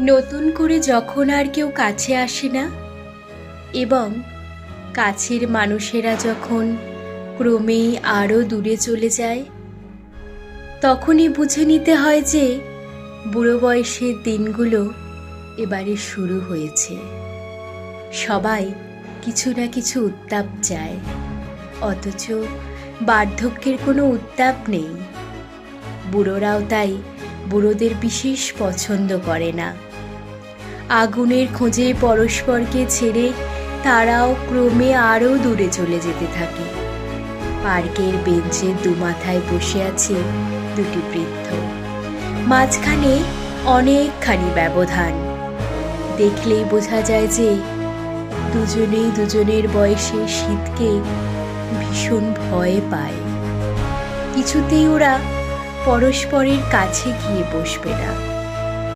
নতুন করে যখন আর কেউ কাছে আসে না এবং কাছের মানুষেরা যখন ক্রমেই আরও দূরে চলে যায়, তখনই বুঝে নিতে হয় যে বুড়ো বয়সের দিনগুলো এবারে শুরু হয়েছে। সবাই কিছু না কিছু উত্তাপ চায়, অথচ বার্ধক্যের কোনো উত্তাপ নেই। বুড়োরাও তাই বুড়োদের বিশেষ পছন্দ করে না। আগুনের খোঁজে পরস্পরকে ছেড়ে তারাও ক্রমে আরও দূরে চলে যেতে থাকে। পার্কের বেঞ্চের দুমাথায় বসে আছে দুটি বৃদ্ধ, মাঝখানে অনেকখানি ব্যবধান। দেখলেই বোঝা যায় যে দুজনেই দুজনের বয়সে শীতকে ভীষণ ভয় পায়। কিছুতেই ওরা পরস্পরের কাছে গিয়ে বসবে না।